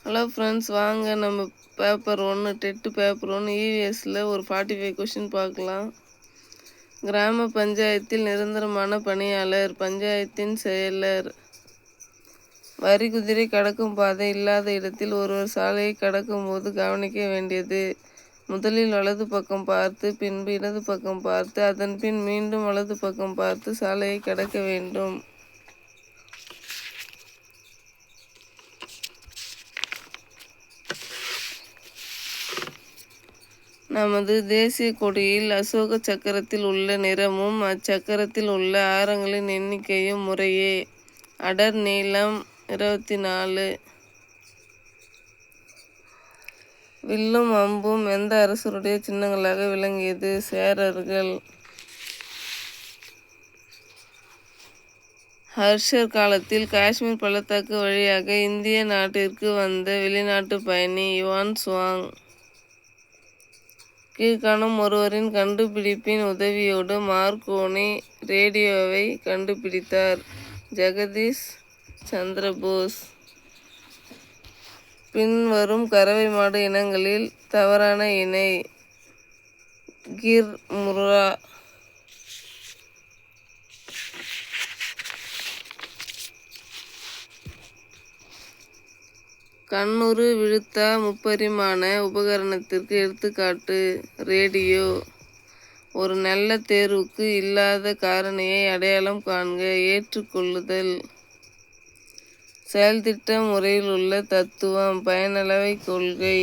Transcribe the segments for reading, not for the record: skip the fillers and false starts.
Hello friends, வாங்க நம்ம paper 1 TET paper 1 இவிஎஸ்சில் ஒரு 45 கொஷின் பார்க்கலாம். கிராம பஞ்சாயத்தில் நிரந்தரமான பணியாளர், பஞ்சாயத்தின் செயலர். வரி குதிரை கடக்கும் பாதை இல்லாத இடத்தில் ஒருவர் சாலையை கடக்கும் போது கவனிக்க வேண்டியது: முதலில் வலது பக்கம் பார்த்து, பின்பு இடது பக்கம் பார்த்து, அதன் பின் மீண்டும் வலது பக்கம் பார்த்து சாலையை கடக்க வேண்டும். நமது தேசிய கொடியில் அசோக சக்கரத்தில் உள்ள நிறமும் அச்சக்கரத்தில் உள்ள ஆரங்களின் எண்ணிக்கையும் முறையே: அடர் நீலம் 24. வில்லும் அம்பும் எந்த அரசருடைய சின்னங்களாக விளங்கியது? சேரர்கள். ஹர்ஷர் காலத்தில் காஷ்மீர் பள்ளத்தாக்கு வழியாக இந்திய நாட்டிற்கு வந்த வெளிநாட்டு பயணி யுவான் சுவாங். கீழ்காணும் ஒருவரின் கண்டுபிடிப்பின் உதவியோடு மார்க்கோனி ரேடியோவை கண்டுபிடித்தார்: ஜெகதீஷ் சந்திர போஸ். பின்வரும் கறவை மாடு இனங்களில் தவறான இணை: கிர், முர்ரா. கண்ணுறு விழுத்தா முப்பரிமாண உபகரணத்திற்கு எடுத்துக்காட்டு: ரேடியோ. ஒரு நல்ல தேர்வுக்கு இல்லாத காரணியை அடையாளம் காண்க. ஏற்றுக்கொள்ளுதல். செயல்திட்ட முறையில் உள்ள தத்துவம்: பயனளவை கொள்கை.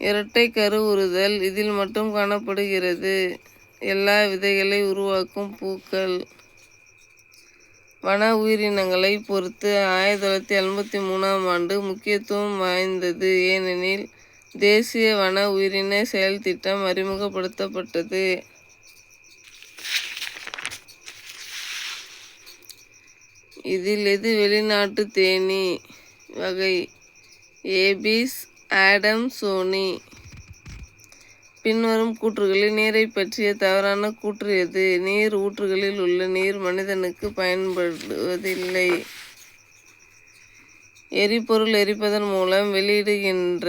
இரட்டை கருவுறுதல் இதில் மட்டும் காணப்படுகிறது. எல்லா விதைகளை உருவாக்கும் பூக்கள். வன உயிரினங்களை பொறுத்து 1973ஆம் ஆண்டு முக்கியத்துவம் வாய்ந்தது, ஏனெனில் தேசிய வன உயிரின செயல்திட்டம் அறிமுகப்படுத்தப்பட்டது. இதில் எது வெளிநாட்டு தேனீ வகை? ஏபிஸ் ஆடம்சோனி. பின்வரும் கூற்றுகளில் நீரை பற்றிய தவறான கூற்று எது? நீர் ஊற்றுகளில் உள்ள நீர் மனிதனுக்கு பயன்படுவதில்லை. எரிபொருள் எரிப்பதன் மூலம் வெளியிடுகின்ற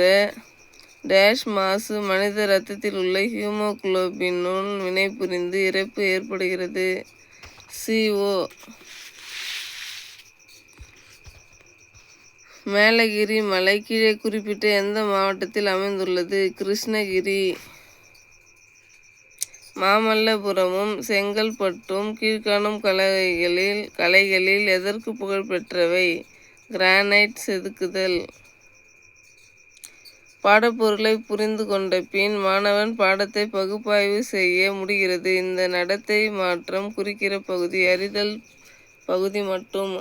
டேஷ் மாசு மனித இரத்தத்தில் உள்ள ஹீமோகுளோபினுடன் வினைபுரிந்து இறப்பு ஏற்படுகிறது. CO. மேலகிரி மலை கீழே குறிப்பிட்ட எந்த மாவட்டத்தில் அமைந்துள்ளது? கிருஷ்ணகிரி. மாமல்லபுரமும் செங்கல்பட்டும் கீழ்காணும் கலைகளில் எதற்கு புகழ்பெற்றவை? கிரானைட் செதுக்குதல். பாடப்பொருளை புரிந்து கொண்ட பின் மாணவன் பாடத்தை பகுப்பாய்வு செய்ய முடிகிறது. இந்த நடத்தை மாற்றம் குறிக்கிற பகுதி அறிதல் பகுதி மட்டும்.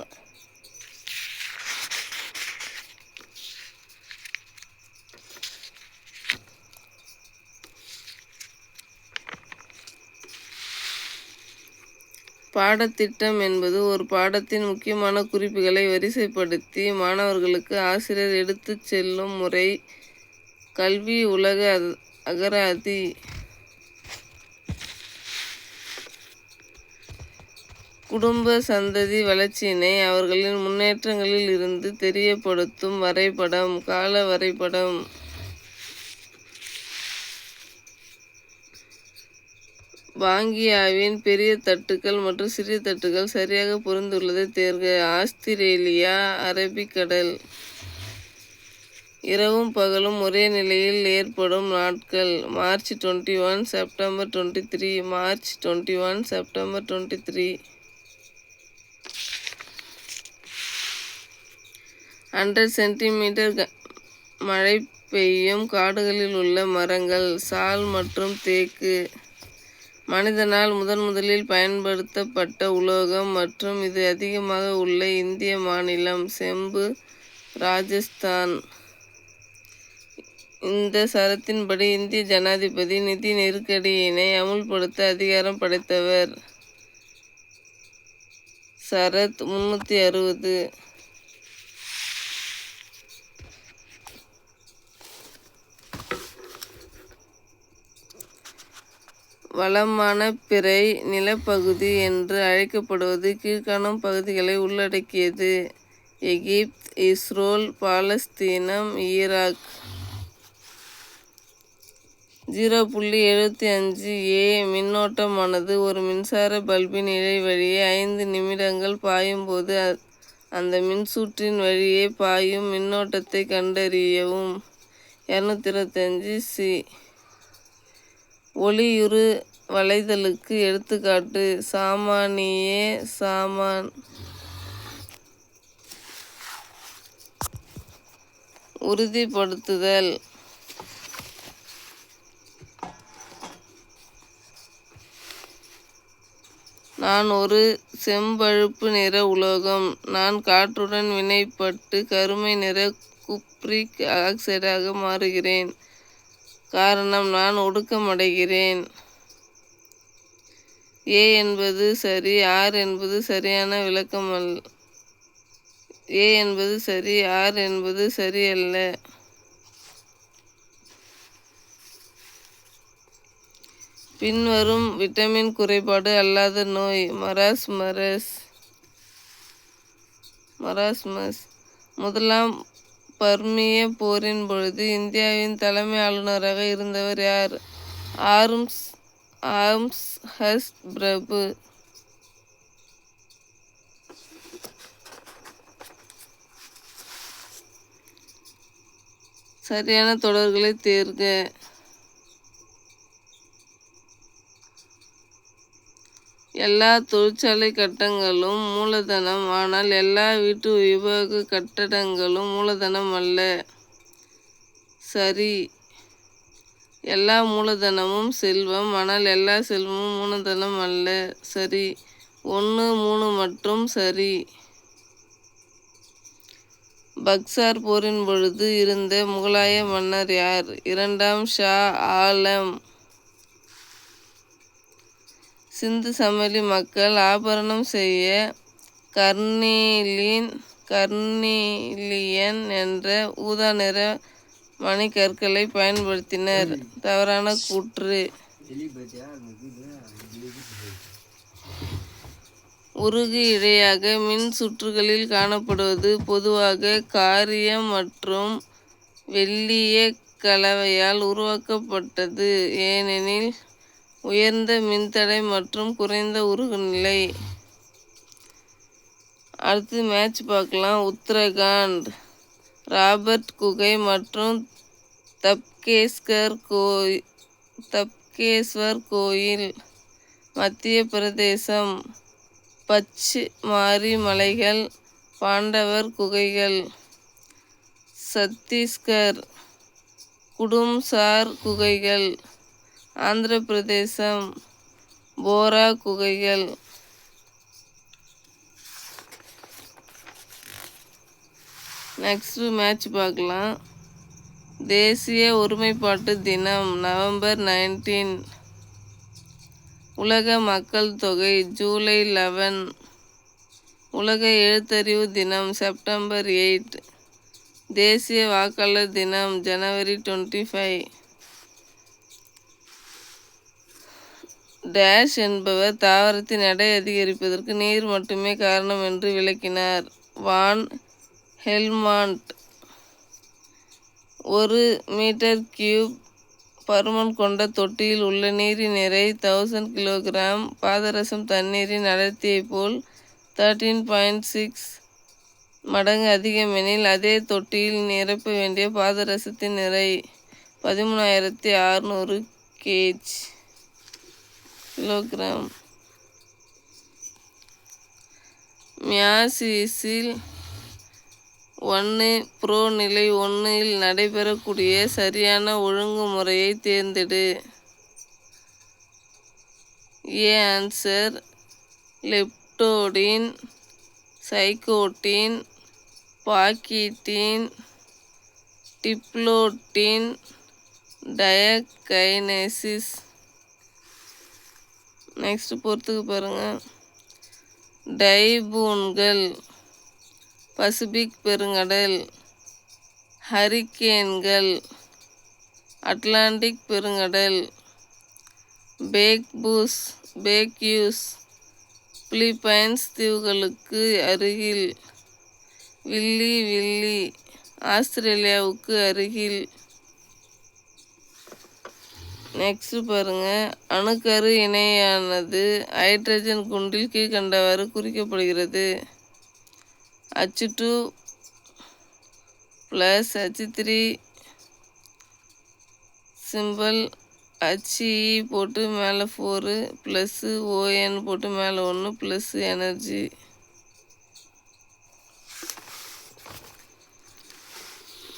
பாடத்திட்டம் என்பது ஒரு பாடத்தின் முக்கியமான குறிப்புகளை வரிசைப்படுத்தி மாணவர்களுக்கு ஆசிரியர் எடுத்துச் செல்லும் முறை. கல்வி உலக அகராதி. குடும்ப சந்ததி வளர்ச்சியினை அவர்களின் முன்னேற்றங்களில் இருந்து தெரியப்படுத்தும் வரைபடம். கால வரைபடம். பாங்கியாவின் பெரிய தட்டுக்கள் மற்றும் சிறிய தட்டுக்கள் சரியாக பொருந்துள்ளதை தேர்க. ஆஸ்திரேலியா. அரபிக்கடல். இரவும் பகலும் ஒரே நிலையில் ஏற்படும் நாட்கள்: March 21, September 23. March 21, September 23. 100 centimetre மழை பெய்யும் காடுகளில் உள்ள மரங்கள்: சால் மற்றும் தேக்கு. மனிதனால் முதலில் பயன்படுத்தப்பட்ட உலோகம் மற்றும் இது அதிகமாக உள்ள இந்திய மாநிலம்: செம்பு, ராஜஸ்தான். இந்த சரத்தின்படி இந்திய ஜனாதிபதி நிதி நெருக்கடியினை அமுல்படுத்த அதிகாரம் படைத்தவர். சரத் 360. வளமான பிறை நிலப்பகுதி என்று அழைக்கப்படுவது கீழ்காணும் பகுதிகளை உள்ளடக்கியது: எகிப்து, இஸ்ரேல், பாலஸ்தீனம், ஈராக். 0.75 A மின்னோட்டமானது ஒரு மின்சார பல்பின் இழை வழியே 5 நிமிடங்கள் பாயும்போது அந்த மின்சுற்றின் வழியே பாயும் மின்னோட்டத்தை கண்டறியவும். 225 C. ஒளியுறு வளைதலுக்கு எடுத்துக்காட்டு. சாமானியே சாமான். உறுதிப்படுத்துதல். நான் ஒரு செம்பழுப்பு நிற உலோகம். நான் காற்றுடன் வினைப்பட்டு கருமை நிற குப்ரிக் ஆக்சைடாக மாறுகிறேன். காரணம், நான் ஒடுக்கமடைகிறேன். A என்பது சரி, R என்பது சரியான விளக்கமல்ல. A என்பது சரி, R என்பது சரியல்ல. பின்வரும் விட்டமின் குறைபாடு அல்லாத நோய். மராஸ்மஸ். முதலாம் பர்மிய போரின் பொழுது இந்தியாவின் தலைமை ஆளுநராக இருந்தவர் யார்? ஆம்ஸ்ஹர்ஸ்ட் பிரபு. சரியான தொடர்களை தேர்க. எல்லா தொழிற்சாலை கட்டங்களும் மூலதனம், ஆனால் எல்லா வீட்டு உபயோக கட்டடங்களும் மூலதனம் அல்ல. சரி. எல்லா மூலதனமும் செல்வம், ஆனால் எல்லா செல்வமும் மூலதனம் அல்ல. சரி. 1, 3 மற்றும் சரி. பக்சார் போரின் பொழுது இருந்த முகலாய மன்னர் யார்? 2ஆம் ஷா ஆலம். சிந்து சமவெளி மக்கள் ஆபரணம் செய்ய கர்னீலியன் என்ற ஊதா நிற மணிக்கற்களை பயன்படுத்தினர். தவறான கூற்று. உருகு இழையாக மின் சுற்றுகளில் காணப்படுவது பொதுவாக காரியம் மற்றும் வெள்ளீய கலவையால் உருவாக்கப்பட்டது. ஏனெனில் உயர்ந்த மின்தடை மற்றும் குறைந்த உருகுநிலை. அடுத்து மேட்ச் பார்க்கலாம். உத்தரகாண்ட், ராபர்ட் குகை மற்றும் தப்கேஸ்வர் கோயில். மத்திய பிரதேசம், பச்மாரி மலைகள், பாண்டவர் குகைகள். சத்தீஸ்கர், குடும்சார் குகைகள். ஆந்திர பிரதேசம், போரா குகைகள். நெக்ஸ்ட் மேட்ச் பார்க்கலாம். தேசிய ஒருமைப்பாட்டு தினம் நவம்பர் 19. உலக மக்கள் தொகை ஜூலை 11. உலக எழுத்தறிவு தினம் செப்டம்பர் 8. தேசிய வாக்காளர் தினம் ஜனவரி 25. டேஷ் என்பவர் தாவரத்தின் எடை அதிகரிப்பதற்கு நீர் மட்டுமே காரணம் என்று விளக்கினார். வான் ஹெல்மாண்ட். 1 மீ³ பருமன் கொண்ட தொட்டியில் உள்ள நீரின் நிறை 1000 கிலோகிராம். பாதரசம் தண்ணீரின் அடர்த்தியை போல் 13.6 மடங்கு அதிகமெனில் அதே தொட்டியில் நிரப்ப வேண்டிய பாதரசத்தின் நிறை 13,600 கிலோகிராம். மியாசிஸில் 1 ப்ரோ நிலை 1 இல் நடைபெறக்கூடிய சரியான ஒழுங்குமுறையை தேர்ந்தெடு. A answer. லெப்டோடின், சைகோட்டின், பாக்கீட்டின், டிப்ளோட்டின், டயகைனசிஸ். நெக்ஸ்ட் பொறுத்துக்கு பாருங்க. டைபூன்கள், பசிபிக் பெருங்கடல். ஹரிக்கேன்கள், அட்லாண்டிக் பெருங்கடல். பேக்யூஸ், பிலிப்பைன்ஸ் தீவுகளுக்கு அருகில். வில்லி வில்லி ஆஸ்திரேலியாவுக்கு அருகில். நெக்ஸ்ட் பாருங்க, அணுக்கரு இணையானது ஹைட்ரஜன் குண்டில் கீழ்கண்டவாறு குறிக்கப்படுகிறது. H2 + H3 சிம்பிள், HE போட்டு மேலே 4 ப்ளஸ் ON போட்டு மேலே 1 ப்ளஸ் எனர்ஜி.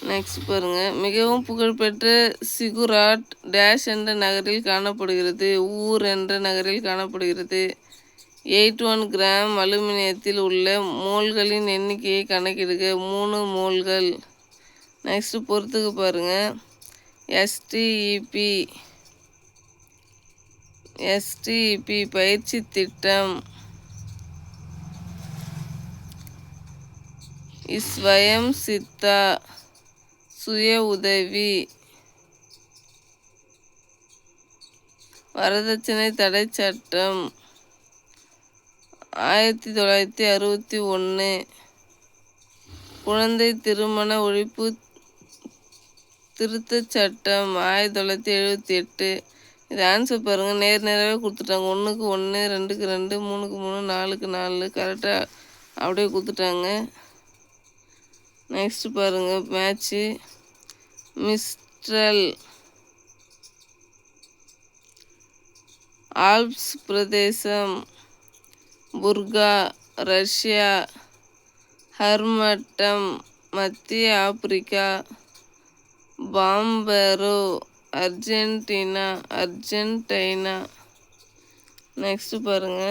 நெக்ஸ்ட் பாருங்க, மிகவும் புகழ்பெற்ற சிகுராட் டேஷ் என்ற நகரில் காணப்படுகிறது. ஊர் என்ற நகரில் காணப்படுகிறது. 81 கிராம் அலுமினியத்தில் உள்ள மோல்களின் எண்ணிக்கையை கணக்கிடுக. 3 மோல்கள். நெக்ஸ்ட் பொறுத்துக்கு பாருங்க, எஸ்டிஇபி பயிற்சி திட்டம். ஸ்வயம் சித்தா சுய உதவி. வரதட்சணை தடை சட்டம் 1961. குழந்தை திருமண ஒழிப்பு திருத்தச் சட்டம் 1978. இது ஆன்சர் பாருங்கள், நேராகவே கொடுத்துட்டாங்க. 1க்கு 1, 2க்கு 2, 3க்கு 3, 4க்கு 4 கரெக்டாக அப்படியே கொடுத்துட்டாங்க. நெக்ஸ்ட் பாருங்கள், மேட்ச்சு. மிஸ்ட்ரல் ஆல்ப்ஸ் பிரதேசம், புர்கா ரஷ்யா, ஹர்மட்டம் மத்திய ஆப்பிரிக்கா, பாம்பரோ அர்ஜென்டினா. நெக்ஸ்ட் பாருங்க,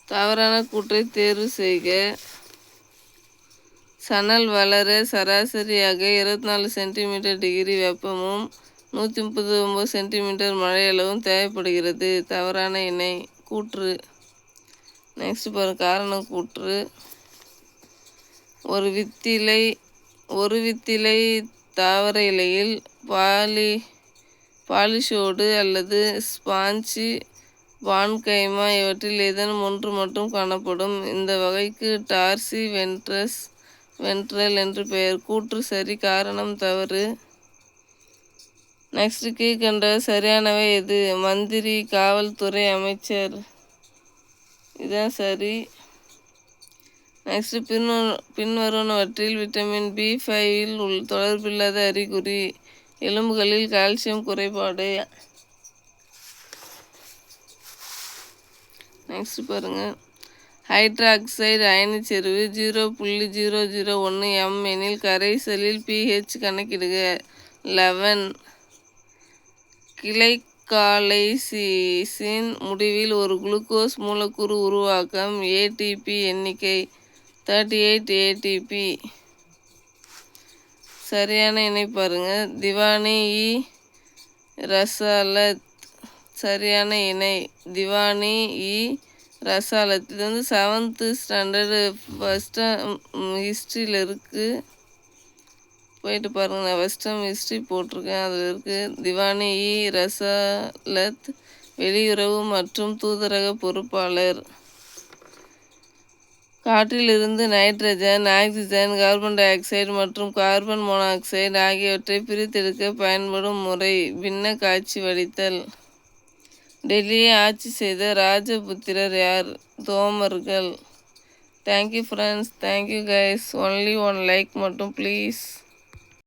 தவறான கூற்றை தேர்வு செய்க. சணல் வளர சராசரியாக 24 சென்டிமீட்டர் டிகிரி வெப்பமும் 139 சென்டிமீட்டர் மழையளவும் தேவைப்படுகிறது. தவறான இணை கூற்று. நெக்ஸ்ட் பாருங்க, காரணம் கூற்று. ஒரு வித்திலை தாவர இலையில் பாலிஷோடு அல்லது ஸ்பாஞ்சு, பான்கைமா இவற்றில் ஏதேனும் ஒன்று மட்டும் காணப்படும். இந்த வகைக்கு டார்சி வென்ட்ரல் என்று பெயர். கூற்று சரி, காரணம் தவறு. நெக்ஸ்ட் கீழ்கண்ட சரியானவை எது? மந்திரி, காவல்துறை அமைச்சர். இதுதான் சரி. நெக்ஸ்ட் பின்வருவனவற்றில் விட்டமின் B5 தொடர்பில்லாத அறிகுறி. எலும்புகளில் கால்சியம் குறைபாடு. நெக்ஸ்ட் பாருங்க, ஹைட்ராக்சைடு அயனிச்செறிவு 0.001 m எனில் கரைசலில் pH கணக்கிடுக. 11. கிளைகாலைசிஸின் முடிவில் ஒரு குளுக்கோஸ் மூலக்கூறு உருவாக்கம். ATP எண்ணிக்கை 38 ATP. சரியான இணை பாருங்க, திவானி ரசாலத். சரியான இணை திவானி ரசாலத். இது 7th ஸ்டாண்டர்டு ஃபஸ்ட் ஹிஸ்ட்ரியில் இருக்குது. போயிட்டு பாருங்கள், நான் ஃபஸ்ட் டைம் ஹிஸ்ட்ரி போட்டிருக்கேன், அதில் இருக்குது. திவானி ரசாலத் வெளியுறவு மற்றும் தூதரக பொறுப்பாளர். காற்றிலிருந்து nitrogen, oxygen, carbon dioxide மற்றும் கார்பன் மோனாக்சைடு ஆகியவற்றை பிரித்தெடுக்க பயன்படும் முறை பின்ன காட்சி வடித்தல். டெல்லியை ஆட்சி செய்த ராஜபுத்திரர் யார்? தோமர்கள். Thank you friends, thank you guys. Only 1 like மட்டும் ப்ளீஸ்.